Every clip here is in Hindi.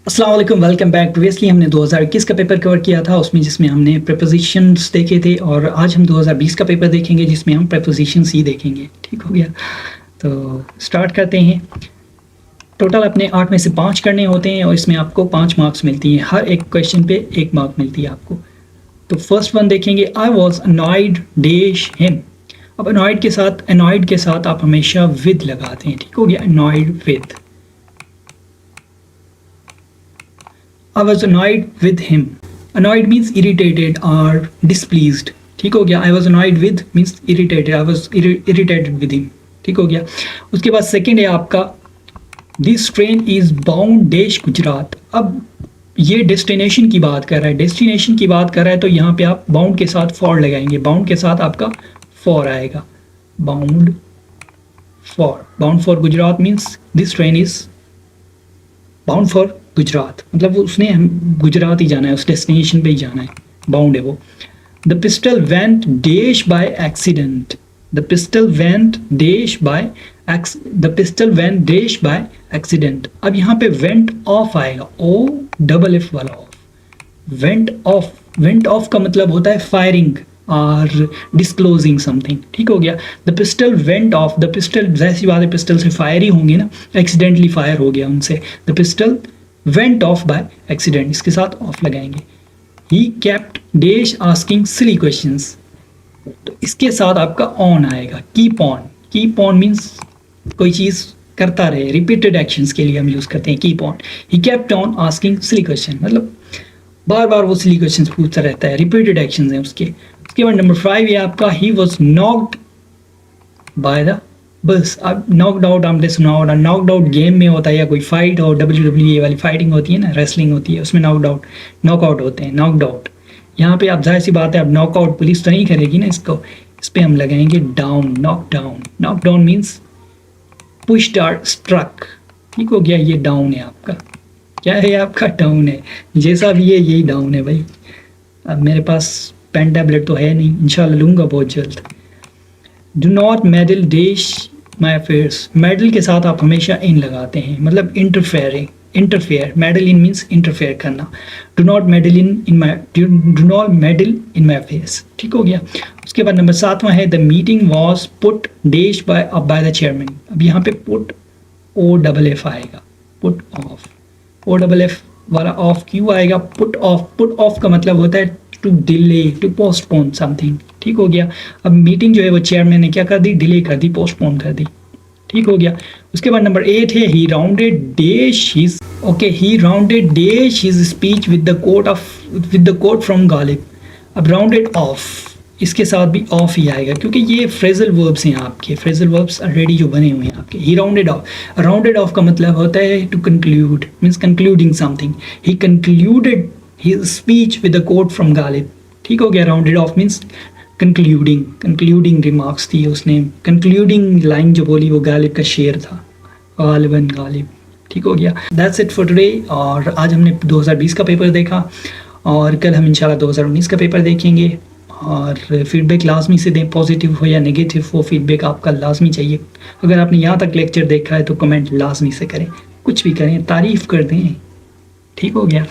अस्सलाम वालेकुम, वेलकम बैक। प्रीवियसली हमने 2021 का पेपर कवर किया था जिसमें हमने प्रीपोजिशंस देखे थे, और आज हम 2020 का पेपर देखेंगे जिसमें हम प्रीपोजिशंस ही देखेंगे। ठीक हो गया, तो स्टार्ट करते हैं। टोटल अपने 8 में से 5 करने होते हैं और इसमें आपको 5 मार्क्स मिलती हैं। हर एक क्वेश्चन पे 1 मार्क मिलती है आपको। तो फर्स्ट वन देखेंगे, I was annoyed dash him. अब अनॉयड के साथ आप हमेशा विद लगाते हैं। ठीक हो गया, annoyed with. I was annoyed with him. Annoyed means irritated or displeased. ठीक हो गया, I was annoyed with means irritated. I was irritated with him. ठीक हो गया। उसके बाद सेकंड है आपका, This train is bound dash Gujarat. अब ये डेस्टिनेशन की बात कर रहा है, तो यहाँ पे आप बाउंड के साथ फॉर लगाएंगे। बाउंड के साथ आपका फॉर आएगा। Bound for Gujarat means this train is bound for Gujarat, मतलब उसने गुजरात ही जाना है, उस डेस्टिनेशन पे ही जाना है, बाउंड है वो। The pistol went dash by accident. The pistol went dash by accident. अब यहाँ पे वेंट ऑफ आएगा, ओ डबल एफ वाला ऑफ। वेंट ऑफ का मतलब होता है फायरिंग और डिस्क्लोजिंग समथिंग। ठीक हो गया, the pistol went of. The pistol, जैसी बात है, पिस्टल से फायर ही होंगे ना, एक्सीडेंटली फायर हो गया उनसे। The pistol went of by accident, इसके साथ ऑफ लगाएंगे। He kept dash asking silly questions, तो इसके साथ आपका ऑन आएगा। कीप ऑन मीन्स कोई चीज़ करता रहे, रिपीटेड एक्शंस के लिए हम यूज़ करते हैं keep on. He kept on asking silly question, मतलब बार बार वो सिली क्वेश्चन पूछता रहता है, रिपीटेड एक्शंस हैं उसके। उसके बाद नंबर 5 है आपका, he was knocked by the bus. अब नॉकड आउट हमने सुना होगा, नॉकड आउट गेम में होता है, या कोई फाइट हो, WWE वाली फाइटिंग होती है ना, रेसलिंग होती है, उसमें नॉकआउट होते हैं, नॉकड आउट। यहाँ पे आप जाहिर सी बात है, अब नॉकआउट पुलिस तो नहीं करेगी ना इसको, इस पर हम लगाएंगे down, knock down means pushed और स्ट्रक। ठीक हो गया, ये डाउन है आपका। क्या है आपका? डाउन है। जैसा भी है यही डाउन है भाई। अब मेरे पास पेन टैबलेट तो है नहीं, इंशाल्लाह लूँगा बहुत जल्द। Do not meddle dash my affairs. Meddle के साथ आप हमेशा इन लगाते हैं, मतलब interfere. Meddle in means interfere करना। Do not meddle in my affairs. ठीक हो गया। उसके बाद नंबर 7वां है, the meeting was put dash by the chairman. अब यहाँ पे पुट ओ डबल एफ आएगा, put off. O double F वाला ऑफ क्यों आएगा? पुट ऑफ का मतलब होता है to delay, to postpone something. ठीक हो गया। अब मीटिंग जो है वो चेयरमैन ने क्या कर दी? डिले कर दी, पोस्टपोन कर दी। ठीक हो गया। उसके बाद नंबर 8 है, he rounded dash his speech with the quote from Ghalib. अब राउंडेड ऑफ, इसके साथ भी ऑफ ही आएगा क्योंकि ये फ्रेजल वर्ब्स हैं आपके, फ्रेजल वर्ब्स ऑलरेडी जो बने हुए हैं आपके। ही राउंडेड ऑफ का मतलब होता है to conclude, means concluding something. He concluded his speech with the quote from Ghalib. ठीक हो गया। Rounded off means concluding remarks थी उसने, कंक्लूडिंग लाइन जो बोली वो गालिब का शेर था, गालिबन गालिब। ठीक हो गया। That's it for today. और आज हमने 2020 का पेपर देखा और कल हम इंशाल्लाह 2019 का पेपर देखेंगे। और फीडबैक लाजमी से दें, पॉजिटिव हो या नेगेटिव हो, फीडबैक आपका लाजमी चाहिए। अगर आपने यहाँ तक लेक्चर देखा है तो कमेंट लाजमी से करें, कुछ भी करें, तारीफ़ कर दें। ठीक हो गया।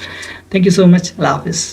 Thank you so much. अल्लाह हाफ़िज़।